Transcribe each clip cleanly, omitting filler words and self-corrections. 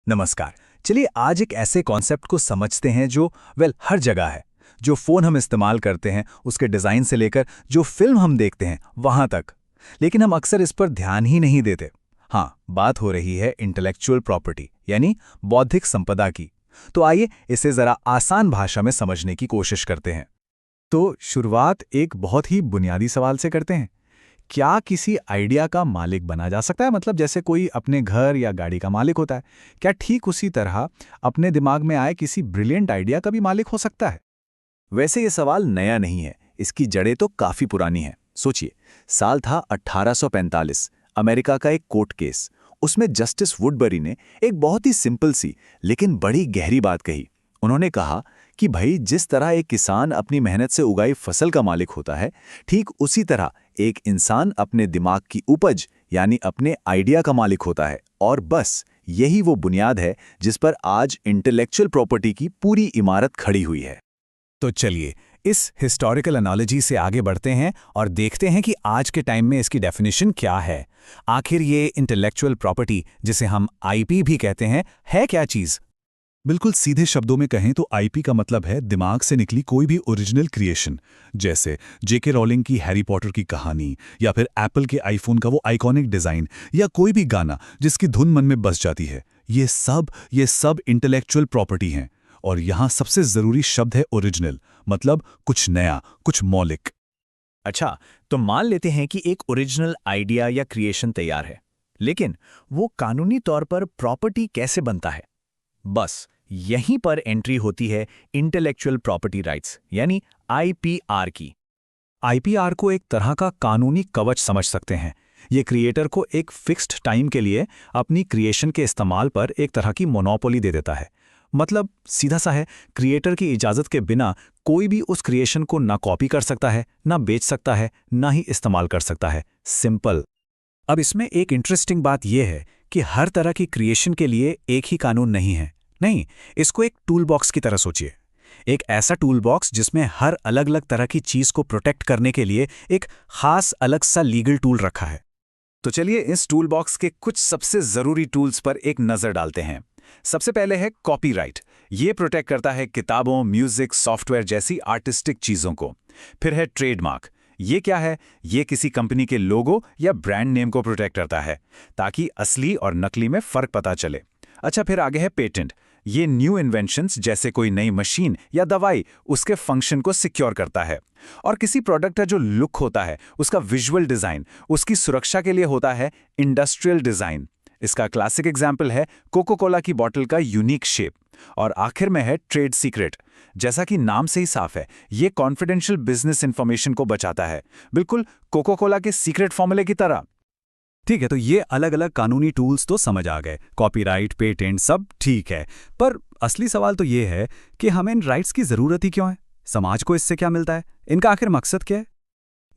नमस्कार। चलिए आज एक ऐसे कॉन्सेप्ट को समझते हैं जो हर जगह है। जो फ़ोन हम इस्तेमाल करते हैं उसके डिज़ाइन से लेकर जो फिल्म हम देखते हैं वहाँ तक। लेकिन हम अक्सर इस पर ध्यान ही नहीं देते। हाँ, बात हो रही है इंटेलेक्चुअल प्रॉपर्टी यानी बौद्धिक संपदा की। तो आइए इसे ज़रा आसान भाषा में समझने की कोशिश करते हैं। तो शुरुआत एक बहुत ही बुनियादी सवाल से करते हैं। क्या किसी आइडिया का मालिक बना जा सकता है? मतलब जैसे कोई अपने घर या गाड़ी का मालिक होता है, क्या ठीक उसी तरह अपने दिमाग में आए किसी ब्रिलियंट आइडिया का भी मालिक हो सकता है? वैसे ये सवाल नया नहीं है, इसकी जड़ें तो काफी पुरानी हैं। सोचिए, साल था 1845, अमेरिका का एक कोर्ट केस। उसमें जस्टिस वुडबरी ने एक बहुत ही सिंपल सी लेकिन बड़ी गहरी बात कही। उन्होंने कहा कि भाई, जिस तरह एक किसान अपनी मेहनत से उगाई फसल का मालिक होता है, ठीक उसी तरह एक इंसान अपने दिमाग की उपज यानी अपने आइडिया का मालिक होता है। और बस यही वो बुनियाद है जिस पर आज इंटेलेक्चुअल प्रॉपर्टी की पूरी इमारत खड़ी हुई है। तो चलिए इस हिस्टोरिकल एनालॉजी से आगे बढ़ते हैं और देखते हैं कि आज के टाइम में इसकी डेफिनेशन क्या है। आखिर ये इंटेलेक्चुअल प्रॉपर्टी, जिसे हम आईपी भी कहते हैं, है क्या चीज़? बिल्कुल सीधे शब्दों में कहें तो आईपी का मतलब है दिमाग से निकली कोई भी ओरिजिनल क्रिएशन। जैसे जेके रॉलिंग की हैरी पॉटर की कहानी, या फिर एप्पल के आईफोन का वो आइकॉनिक डिज़ाइन, या कोई भी गाना जिसकी धुन मन में बस जाती है। ये सब इंटेलेक्चुअल प्रॉपर्टी हैं। और यहाँ सबसे ज़रूरी शब्द है ओरिजिनल, मतलब कुछ नया, कुछ मौलिक। अच्छा, तो मान लेते हैं कि एक ओरिजिनल आइडिया या क्रिएशन तैयार है, लेकिन वो कानूनी तौर पर प्रॉपर्टी कैसे बनता है? बस यहीं पर एंट्री होती है इंटेलेक्चुअल प्रॉपर्टी राइट्स यानी आईपीआर की। आईपीआर को एक तरह का कानूनी कवच समझ सकते हैं। ये क्रिएटर को एक फिक्स्ड टाइम के लिए अपनी क्रिएशन के इस्तेमाल पर एक तरह की मोनोपोली दे देता है। मतलब सीधा सा है, क्रिएटर की इजाज़त के बिना कोई भी उस क्रिएशन को ना कॉपी कर सकता है, ना बेच सकता है, ना ही इस्तेमाल कर सकता है। सिंपल। अब इसमें एक इंटरेस्टिंग बात यह है कि हर तरह की क्रिएशन के लिए एक ही कानून नहीं है। नहीं, इसको एक टूल बॉक्स की तरह सोचिए। एक ऐसा टूल बॉक्स जिसमें हर अलग अलग तरह की चीज़ को प्रोटेक्ट करने के लिए एक खास अलग सा लीगल टूल रखा है। तो चलिए इस टूल बॉक्स के कुछ सबसे ज़रूरी टूल्स पर एक नज़र डालते हैं। सबसे पहले है कॉपीराइट। ये प्रोटेक्ट करता है किताबों, म्यूजिक, सॉफ्टवेयर जैसी आर्टिस्टिक चीज़ों को। फिर है ट्रेडमार्क। ये क्या है? ये किसी कंपनी के लोगो या ब्रांड नेम को प्रोटेक्ट करता है ताकि असली और नकली में फ़र्क पता चले। अच्छा, फिर आगे है पेटेंट। ये न्यू इन्वेंशंस जैसे कोई नई मशीन या दवाई, उसके फंक्शन को सिक्योर करता है। और किसी प्रोडक्ट का जो लुक होता है, उसका विजुअल डिज़ाइन, उसकी सुरक्षा के लिए होता है इंडस्ट्रियल डिज़ाइन। इसका क्लासिक एग्जाम्पल है कोको कोला की बॉटल का यूनिक शेप। और आखिर में है ट्रेड सीक्रेट। जैसा कि नाम से ही साफ है, ये कॉन्फिडेंशियल बिजनेस इंफॉर्मेशन को बचाता है, बिल्कुल कोको कोला के सीक्रेट फॉर्मूले की तरह। ठीक है, तो ये अलग अलग कानूनी टूल्स तो समझ आ गए, कॉपीराइट, पेटेंट, सब ठीक है। पर असली सवाल तो ये है कि हमें इन राइट्स की ज़रूरत ही क्यों है? समाज को इससे क्या मिलता है? इनका आखिर मकसद क्या है?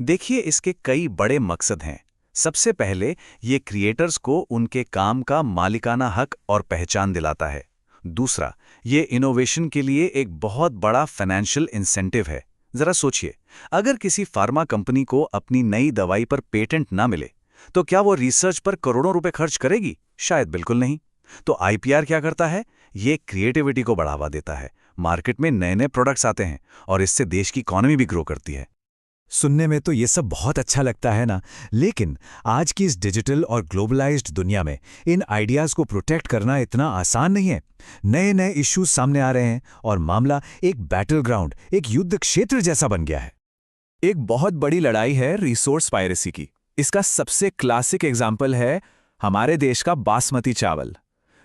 देखिए, इसके कई बड़े मकसद हैं। सबसे पहले, ये क्रिएटर्स को उनके काम का मालिकाना हक और पहचान दिलाता है। दूसरा, ये इनोवेशन के लिए एक बहुत बड़ा फाइनेंशियल इंसेंटिव है। जरा सोचिए, अगर किसी फार्मा कंपनी को अपनी नई दवाई पर पेटेंट ना मिले, तो क्या वो रिसर्च पर करोड़ों रुपए खर्च करेगी? शायद बिल्कुल नहीं। तो आईपीआर क्या करता है? ये क्रिएटिविटी को बढ़ावा देता है। मार्केट में नए नए प्रोडक्ट्स आते हैं और इससे देश की इकोनॉमी भी ग्रो करती है। सुनने में तो ये सब बहुत अच्छा लगता है ना, लेकिन आज की इस डिजिटल और ग्लोबलाइज्ड दुनिया में इन आइडियाज़ को प्रोटेक्ट करना इतना आसान नहीं है। नए नए इश्यूज सामने आ रहे हैं और मामला एक बैटल ग्राउंड, एक युद्ध क्षेत्र जैसा बन गया है। एक बहुत बड़ी लड़ाई है रिसोर्स पायरेसी की। इसका सबसे क्लासिक एग्जाम्पल है हमारे देश का बासमती चावल।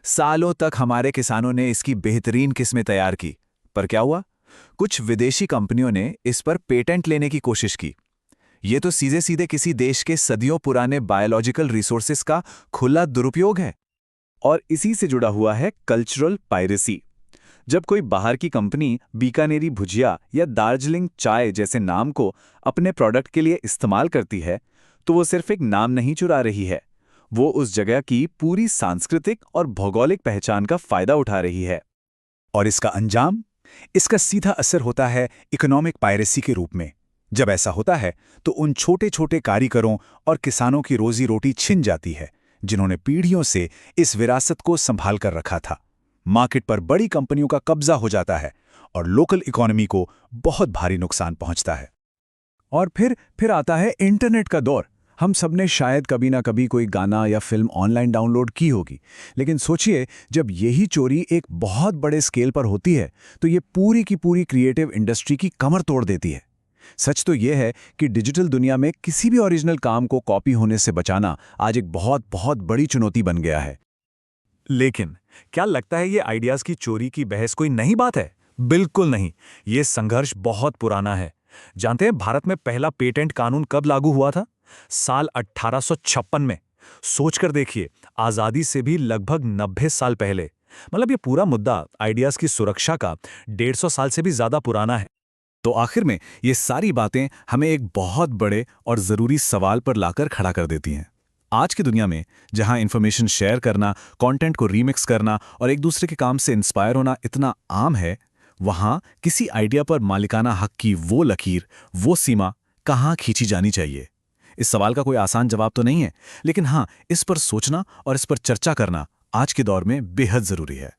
सालों तक हमारे किसानों ने इसकी बेहतरीन किस्में तैयार की, पर क्या हुआ? कुछ विदेशी कंपनियों ने इस पर पेटेंट लेने की कोशिश की। ये तो सीधे सीधे किसी देश के सदियों पुराने बायोलॉजिकल रिसोर्सेज का खुला दुरुपयोग है। और इसी से जुड़ा हुआ है कल्चरल पायरेसी। जब कोई बाहर की कंपनी बीकानेरी भुजिया या दार्जिलिंग चाय जैसे नाम को अपने प्रोडक्ट के लिए इस्तेमाल करती है, तो वो सिर्फ एक नाम नहीं चुरा रही है, वो उस जगह की पूरी सांस्कृतिक और भौगोलिक पहचान का फायदा उठा रही है। और इसका अंजाम? इसका सीधा असर होता है इकोनॉमिक पायरेसी के रूप में। जब ऐसा होता है तो उन छोटे छोटे कारीगरों और किसानों की रोजी रोटी छिन जाती है। जिन्होंने पीढ़ियों से इस विरासत को संभाल कर रखा था। मार्केट पर बड़ी कंपनियों का कब्जा हो जाता है और लोकल इकोनॉमी को बहुत भारी नुकसान पहुंचता है। और फिर आता है इंटरनेट का दौर। हम सबने शायद कभी ना कभी कोई गाना या फिल्म ऑनलाइन डाउनलोड की होगी, लेकिन सोचिए जब यही चोरी एक बहुत बड़े स्केल पर होती है तो ये पूरी की पूरी क्रिएटिव इंडस्ट्री की कमर तोड़ देती है। सच तो यह है कि डिजिटल दुनिया में किसी भी ओरिजिनल काम को कॉपी होने से बचाना आज एक बहुत बहुत बड़ी चुनौती बन गया है। लेकिन क्या लगता है ये आइडियाज की चोरी की बहस कोई नई बात है? बिल्कुल नहीं। ये संघर्ष बहुत पुराना है। जानते हैं भारत में पहला पेटेंट कानून कब लागू हुआ था? साल 1856 में। सोचकर देखिए, आजादी से भी लगभग 90 साल पहले। मतलब ये पूरा मुद्दा आइडियाज की सुरक्षा का 150 साल से भी ज्यादा पुराना है। तो आखिर में ये सारी बातें हमें एक बहुत बड़े और ज़रूरी सवाल पर लाकर खड़ा कर देती हैं। आज की दुनिया में जहां इंफॉर्मेशन शेयर करना, कंटेंट को रीमिक्स करना और एक दूसरे के काम से इंस्पायर होना इतना आम है, वहां किसी आइडिया पर मालिकाना हक की वो लकीर, वो सीमा कहाँ खींची जानी चाहिए? इस सवाल का कोई आसान जवाब तो नहीं है, लेकिन हाँ, इस पर सोचना और इस पर चर्चा करना आज के दौर में बेहद ज़रूरी है।